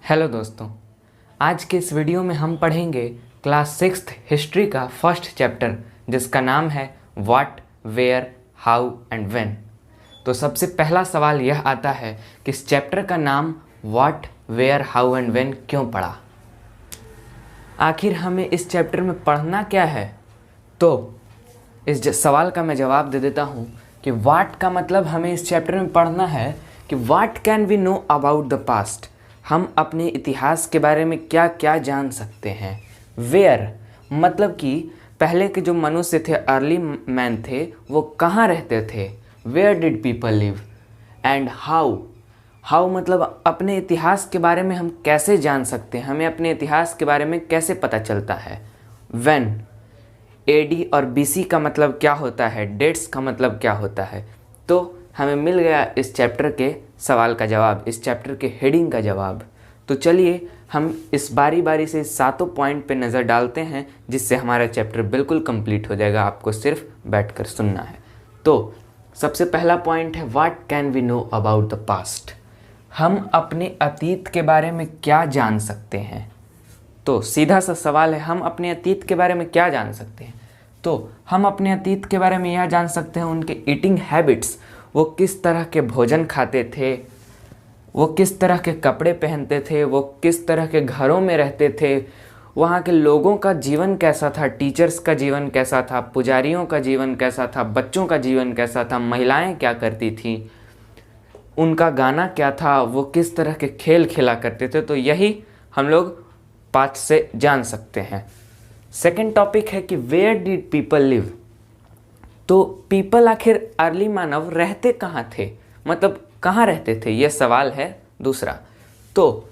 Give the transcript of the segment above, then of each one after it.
Hello दोस्तों, आज के इस वीडियो में हम पढ़ेंगे क्लास 6th हिस्ट्री का फर्स्ट चैप्टर जिसका नाम है what, where, how and when. तो सबसे पहला सवाल यह आता है कि इस चैप्टर का नाम what, where, how and when क्यों पढ़ा। आखिर हमें इस चैप्टर में पढ़ना क्या है? तो इस सवाल का मैं जवाब दे देता हूँ कि व्हाट का मतलब हमें इस चैप्टर में पढ़ना है कि what can we know about the past, हम अपने इतिहास के बारे में क्या क्या जान सकते हैं। वेयर मतलब कि पहले के जो मनुष्य थे, अर्ली मैन थे, वो कहाँ रहते थे, where did people live. And how, how मतलब अपने इतिहास के बारे में हम कैसे जान सकते हैं, हमें अपने इतिहास के बारे में कैसे पता चलता है। व्हेन, एडी और बीसी का मतलब क्या होता है, डेट्स का मतलब क्या होता है। तो हमें मिल गया इस चैप्टर के सवाल का जवाब, इस चैप्टर के हेडिंग का जवाब। तो चलिए हम इस बारी बारी से सातों पॉइंट पे नज़र डालते हैं जिससे हमारा चैप्टर बिल्कुल कंप्लीट हो जाएगा, आपको सिर्फ बैठकर सुनना है। तो सबसे पहला पॉइंट है what can we know about the past, हम अपने अतीत के बारे में क्या जान सकते हैं। तो सीधा सा सवाल है, हम अपने अतीत के बारे में क्या जान सकते हैं। तो हम अपने अतीत के बारे में यह जान सकते हैं उनके ईटिंग हैबिट्स, वो किस तरह के भोजन खाते थे, वो किस तरह के कपड़े पहनते थे, वो किस तरह के घरों में रहते थे, वहाँ के लोगों का जीवन कैसा था, टीचर्स का जीवन कैसा था, पुजारियों का जीवन कैसा था, बच्चों का जीवन कैसा था, महिलाएं क्या करती थीं, उनका गाना क्या था, वो किस तरह के खेल खेला करते थे। तो यही हम लोग पाठ से जान सकते हैं। सेकेंड टॉपिक है कि वेयर डिड पीपल लिव। तो पीपल आखिर अर्ली मानव रहते कहाँ थे, मतलब कहाँ रहते थे, यह सवाल है दूसरा। तो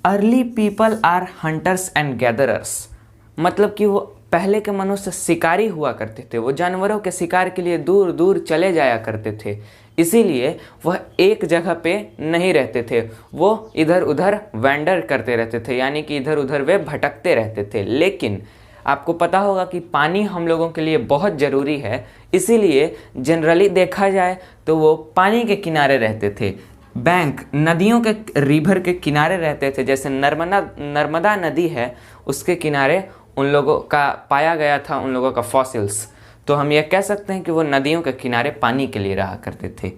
early people are hunters and gatherers, मतलब कि वो पहले के मनुष्य शिकारी हुआ करते थे, वो जानवरों के शिकार के लिए दूर दूर चले जाया करते थे, इसीलिए वह एक जगह पे नहीं रहते थे, वो इधर उधर वैंडर करते रहते थे, यानी कि इधर उधर वे भटकते रहते थे। लेकिन आपको पता होगा कि पानी हम लोगों के लिए बहुत ज़रूरी है, इसीलिए जनरली देखा जाए तो वो पानी के किनारे रहते थे, बैंक, नदियों के, रिवर के किनारे रहते थे। जैसे नर्मदा नदी है, उसके किनारे उन लोगों का पाया गया था, उन लोगों का फॉसिल्स। तो हम ये कह सकते हैं कि वो नदियों के किनारे पानी के लिए रहा करते थे।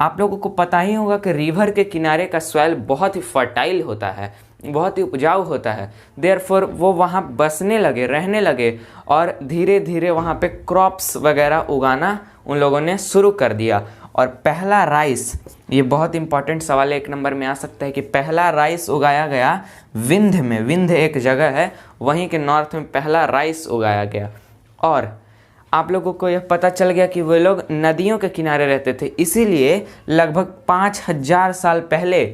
आप लोगों को पता ही होगा कि रिवर के किनारे का सॉइल बहुत ही फर्टाइल होता है, बहुत ही उपजाऊ होता है। देयरफॉर वो वहाँ बसने लगे, रहने लगे और धीरे धीरे वहाँ पे क्रॉप्स वगैरह उगाना उन लोगों ने शुरू कर दिया। और पहला राइस, ये बहुत इंपॉर्टेंट सवाल 1 नंबर में आ सकता है कि पहला राइस उगाया गया विंध्य में, विंध्य एक जगह है, वहीं के नॉर्थ में पहला राइस उगाया गया। और आप लोगों को यह पता चल गया कि वे लोग नदियों के किनारे रहते थे, इसीलिए लगभग 5000 साल पहले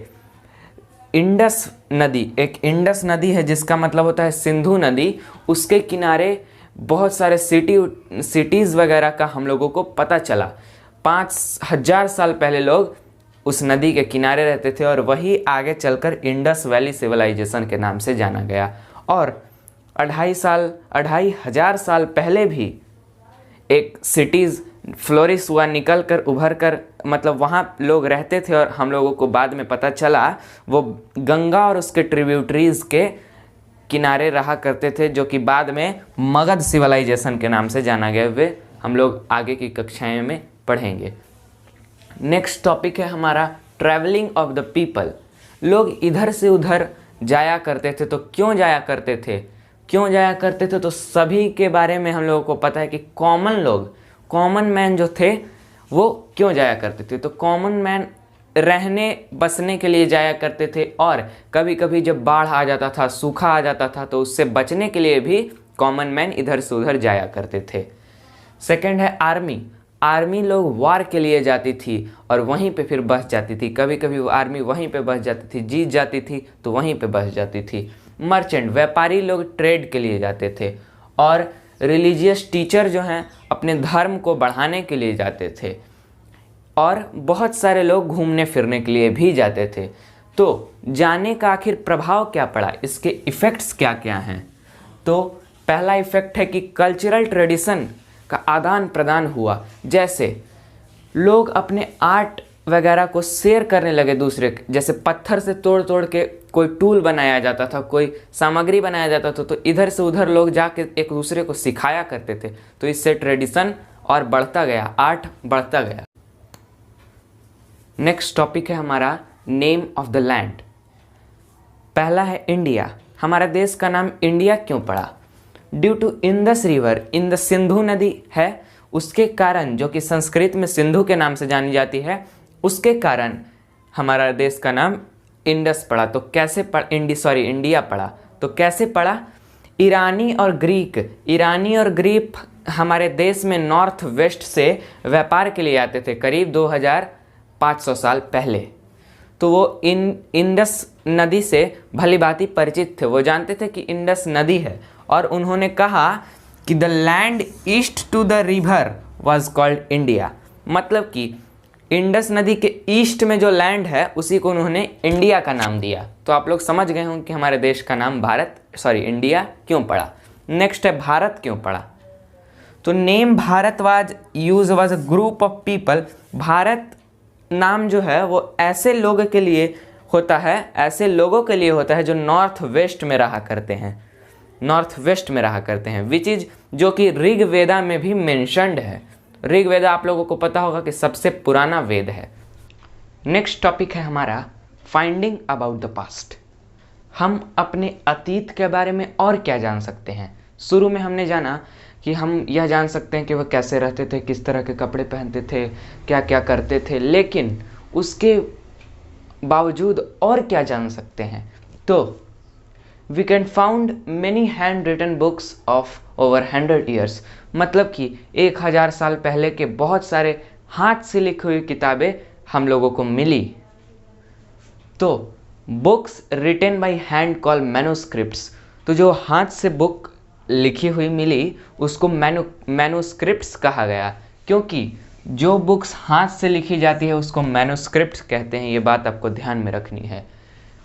इंडस नदी, एक इंडस नदी है जिसका मतलब होता है सिंधु नदी, उसके किनारे बहुत सारे सिटीज़ वगैरह का हम लोगों को पता चला। 5000 साल पहले लोग उस नदी के किनारे रहते थे और वही आगे चलकर इंडस वैली सिविलाइजेशन के नाम से जाना गया। और 2500 साल पहले भी एक सिटीज़ फ्लोरिस हुआ, निकल कर उभर कर, मतलब वहाँ लोग रहते थे और हम लोगों को बाद में पता चला वो गंगा और उसके ट्रिब्यूटरीज के किनारे रहा करते थे, जो कि बाद में मगध सिविलाइजेशन के नाम से जाना गया। वे हम लोग आगे की कक्षाएं में पढ़ेंगे। नेक्स्ट टॉपिक है हमारा ट्रैवलिंग ऑफ द पीपल। लोग इधर से उधर जाया करते थे, तो क्यों जाया करते थे, क्यों जाया करते थे? तो सभी के बारे में हम लोगों को पता है कि कॉमन लोग, कॉमन मैन जो थे वो क्यों जाया करते थे। तो कॉमन मैन रहने बसने के लिए जाया करते थे, और कभी कभी जब बाढ़ आ जाता था, सूखा आ जाता था, तो उससे बचने के लिए भी कॉमन मैन इधर से उधर जाया करते थे। सेकंड है आर्मी। आर्मी लोग वार के लिए जाती थी और वहीं पे फिर बस जाती थी, कभी कभी वो आर्मी वहीं पे बस जाती थी, जीत जाती थी तो वहीं पे बस जाती थी। मर्चेंट, व्यापारी लोग ट्रेड के लिए जाते थे। और रिलीजियस टीचर जो हैं अपने धर्म को बढ़ाने के लिए जाते थे। और बहुत सारे लोग घूमने फिरने के लिए भी जाते थे। तो जाने का आखिर प्रभाव क्या पड़ा, इसके इफ़ेक्ट्स क्या क्या हैं? तो पहला इफ़ेक्ट है कि कल्चरल ट्रेडिशन का आदान प्रदान हुआ। जैसे लोग अपने आर्ट वगैरह को शेयर करने लगे दूसरे के, जैसे पत्थर से तोड़ तोड़ के कोई टूल बनाया जाता था, कोई सामग्री बनाया जाता था, तो इधर से उधर लोग जाके एक दूसरे को सिखाया करते थे। तो इससे ट्रेडिशन और बढ़ता गया, आर्ट बढ़ता गया। नेक्स्ट टॉपिक है हमारा नेम ऑफ द लैंड। पहला है इंडिया। हमारा देश का नाम इंडिया क्यों पड़ा? Due to Indus river, Indus Sindhu नदी है, उसके कारण, जो कि संस्कृत में सिंधु के नाम से जानी जाती है, उसके कारण हमारा देश का नाम इंडस पड़ा। तो कैसे इंडिया पड़ा? तो कैसे पड़ा? ईरानी और ग्रीक हमारे देश में नॉर्थ वेस्ट से व्यापार के लिए आते थे करीब 2500 साल पहले। तो वो इंडस नदी से भली भांति परिचित थे, वो जानते थे कि इंडस नदी है, और उन्होंने कहा कि the land east to the river was called India. मतलब कि इंडस नदी के ईस्ट में जो लैंड है उसी को उन्होंने इंडिया का नाम दिया। तो आप लोग समझ गए होंगे कि हमारे देश का नाम इंडिया क्यों पड़ा। नेक्स्ट है भारत क्यों पड़ा? तो name Bharat was use was a group of people. Bharat नाम जो है वो ऐसे लोगों के लिए होता है जो नॉर्थ वेस्ट में रहा करते हैं, विच इज जो कि ऋग्वेदा में भी मेंशन्ड है। ऋग्वेदा आप लोगों को पता होगा कि सबसे पुराना वेद है। नेक्स्ट टॉपिक है हमारा फाइंडिंग अबाउट द पास्ट। हम अपने अतीत के बारे में और क्या जान सकते हैं? शुरू में हमने जाना कि हम यह जान सकते हैं कि वह कैसे रहते थे, किस तरह के कपड़े पहनते थे, क्या क्या करते थे, लेकिन उसके बावजूद और क्या जान सकते हैं? तो we can found many hand written books of over 100 years. मतलब कि 1000 साल पहले के बहुत सारे हाथ से लिखी हुई किताबें हम लोगों को मिली। तो books written by hand call manuscripts. तो जो हाथ से बुक लिखी हुई मिली उसको मैन्युस्क्रिप्ट्स कहा गया, क्योंकि जो बुक्स हाथ से लिखी जाती है उसको मैन्युस्क्रिप्ट्स कहते हैं। ये बात आपको ध्यान में रखनी है।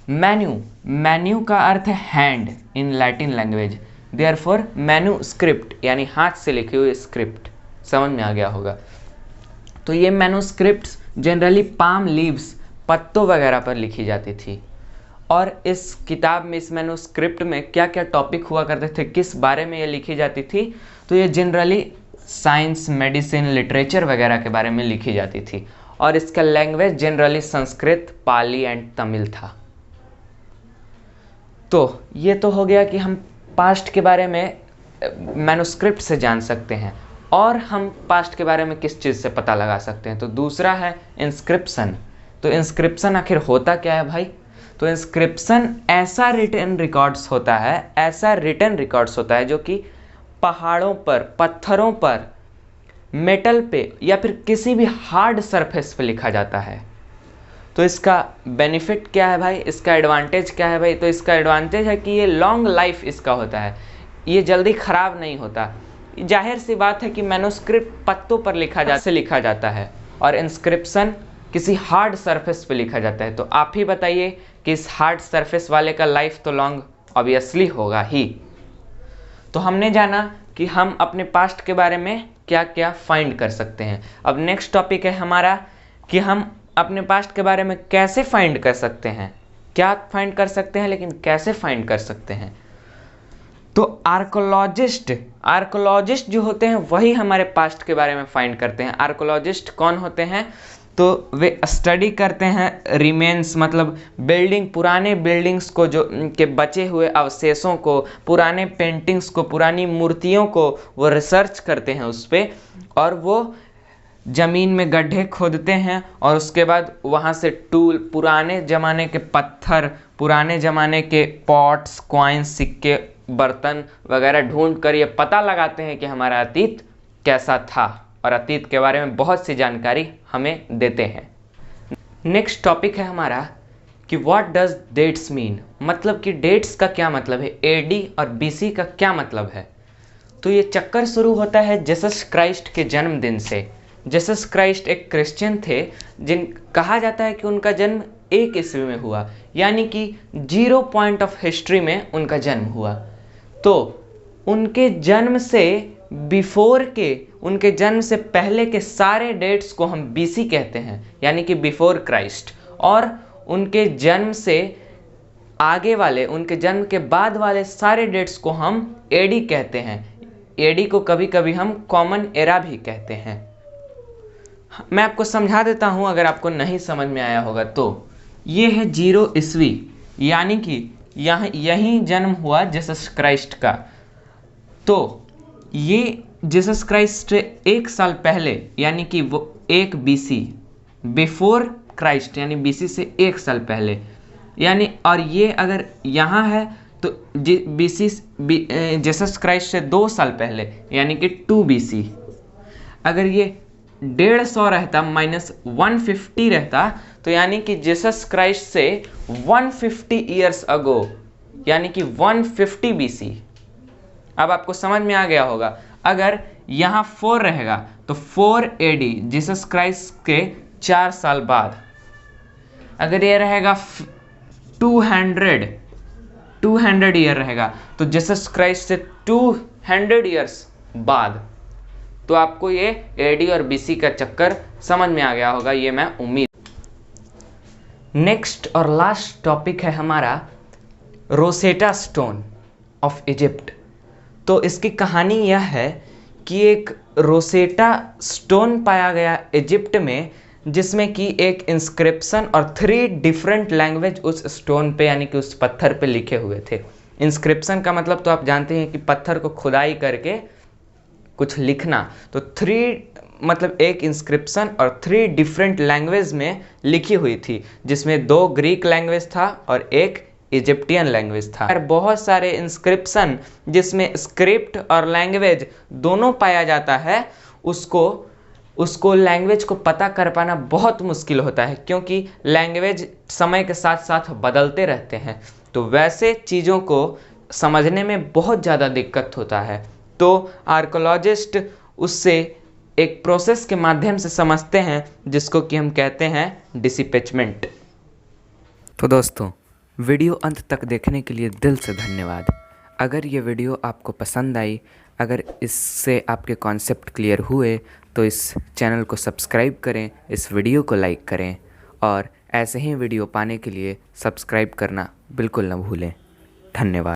मैन्यू का अर्थ है hand in Latin language, therefore manuscript यानी हाथ से लिखी हुई स्क्रिप्ट। समझ में आ गया होगा। तो ये मैन्युस्क्रिप्ट्स जनरली पाम लीव्स, पत्तों वगैरह पर लिखी जाती थी। और इस किताब में, इस मैन्युस्क्रिप्ट में क्या क्या टॉपिक हुआ करते थे, किस बारे में ये लिखी जाती थी? तो ये जनरली साइंस, मेडिसिन, लिटरेचर वगैरह के बारे में लिखी जाती थी। और इसका language generally Sanskrit, Pali and Tamil था। तो ये तो हो गया कि हम पास्ट के बारे में मैन्युस्क्रिप्ट से जान सकते हैं। और हम पास्ट के बारे में किस चीज़ से पता लगा सकते हैं? तो दूसरा है इंस्क्रिप्शन। तो इंस्क्रिप्शन आखिर होता क्या है भाई? तो इंस्क्रिप्शन ऐसा रिटन रिकॉर्ड्स होता है जो कि पहाड़ों पर, पत्थरों पर, मेटल पे या फिर किसी भी हार्ड सरफेस पे लिखा जाता है। तो इसका बेनिफिट क्या है भाई? इसका एडवांटेज क्या है भाई? तो इसका एडवांटेज है कि ये लॉन्ग लाइफ इसका होता है, ये जल्दी ख़राब नहीं होता। जाहिर सी बात है कि मैन्युस्क्रिप्ट पत्तों पर लिखा जाता है और इंस्क्रिप्शन किसी हार्ड सरफेस पे लिखा जाता है। तो आप ही बताइए कि इस हार्ड सरफेस वाले का लाइफ तो लॉन्ग ऑब्वियसली होगा ही। तो हमने जाना कि हम अपने पास्ट के बारे में क्या क्या फाइंड कर सकते हैं। अब नेक्स्ट टॉपिक है हमारा कि हम अपने पास्ट के बारे में कैसे फाइंड कर सकते हैं। क्या फाइंड कर सकते हैं, लेकिन कैसे फाइंड कर सकते हैं? तो आर्कोलॉजिस्ट जो होते हैं वही हमारे पास्ट के बारे में फाइंड करते हैं। आर्कोलॉजिस्ट कौन होते हैं? तो वे स्टडी करते हैं रिमेन्स, मतलब पुराने बिल्डिंग्स को, जो के बचे हुए अवशेषों को, पुराने पेंटिंग्स को, पुरानी मूर्तियों को वो रिसर्च करते हैं उस पर, और वो ज़मीन में गड्ढे खोदते हैं और उसके बाद वहाँ से टूल, पुराने ज़माने के पत्थर, पुराने ज़माने के पॉट्स, कॉइन्स, सिक्के, बर्तन वगैरह ढूंढ कर ये पता लगाते हैं कि हमारा अतीत कैसा था, और अतीत के बारे में बहुत सी जानकारी हमें देते हैं। नेक्स्ट टॉपिक है हमारा कि व्हाट डज डेट्स मीन। मतलब कि डेट्स का क्या मतलब है, एडी और बीसी का क्या मतलब है? तो ये चक्कर शुरू होता है जीसस क्राइस्ट के जन्मदिन से। जीसस क्राइस्ट एक क्रिश्चियन थे, कहा जाता है कि उनका जन्म 1 ईस्वी में हुआ, यानी कि 0 पॉइंट ऑफ हिस्ट्री में उनका जन्म हुआ। तो उनके जन्म से बिफोर के उनके जन्म से पहले के सारे डेट्स को हम बीसी कहते हैं, यानी कि बिफोर क्राइस्ट, और उनके जन्म से आगे वाले, उनके जन्म के बाद वाले सारे डेट्स को हम एडी कहते हैं। एडी को कभी कभी हम कॉमन एरा भी कहते हैं। मैं आपको समझा देता हूं अगर आपको नहीं समझ में आया होगा तो। ये है 0 ईस्वी, यानी कि यहीं जन्म हुआ जीसस क्राइस्ट का। तो ये जीसस क्राइस्ट से 1 साल पहले, यानी कि वो 1 बीसी, बिफोर क्राइस्ट, यानी बीसी से 1 साल पहले, यानी, और ये अगर यहाँ है तो बीसी जीसस क्राइस्ट से 2 साल पहले, यानी कि 2 बीसी। अगर ये 150 रहता -150 रहता तो यानी कि जीसस क्राइस्ट से 150 ईयर्स अगो, यानी कि 150 बीसी। अब आपको समझ में आ गया होगा। अगर यहाँ 4 रहेगा तो 4 एडी, जीसस क्राइस्ट के 4 साल बाद। अगर ये रहेगा 200 ईयर रहेगा तो जीसस क्राइस्ट से 200 ईयर्स बाद। तो आपको ये एडी और बीसी का चक्कर समझ में आ गया होगा, ये मैं उम्मीद। नेक्स्ट और लास्ट टॉपिक है हमारा रोसेटा स्टोन ऑफ इजिप्ट। तो इसकी कहानी यह है कि एक रोसेटा स्टोन पाया गया इजिप्ट में, जिसमें कि एक इंस्क्रिप्शन और 3 डिफरेंट लैंग्वेज उस स्टोन पे, यानी कि उस पत्थर पे लिखे हुए थे। इंस्क्रिप्शन का मतलब तो आप जानते हैं कि पत्थर को खुदाई करके कुछ लिखना। तो 3 मतलब एक इंस्क्रिप्शन और 3 डिफरेंट लैंग्वेज में लिखी हुई थी, जिसमें 2 ग्रीक लैंग्वेज था और 1 इजिप्टियन लैंग्वेज था। और बहुत सारे इंस्क्रिप्शन जिसमें स्क्रिप्ट और लैंग्वेज दोनों पाया जाता है, उसको लैंग्वेज को पता कर पाना बहुत मुश्किल होता है, क्योंकि लैंग्वेज समय के साथ साथ बदलते रहते हैं। तो वैसे चीज़ों को समझने में बहुत ज़्यादा दिक्कत होता है। तो आर्कोलॉजिस्ट उससे एक प्रोसेस के माध्यम से समझते हैं, जिसको कि हम कहते हैं डिसिपेचमेंट। तो दोस्तों, वीडियो अंत तक देखने के लिए दिल से धन्यवाद। अगर ये वीडियो आपको पसंद आई, अगर इससे आपके कॉन्सेप्ट क्लियर हुए, तो इस चैनल को सब्सक्राइब करें, इस वीडियो को लाइक करें, और ऐसे ही वीडियो पाने के लिए सब्सक्राइब करना बिल्कुल न भूलें। धन्यवाद।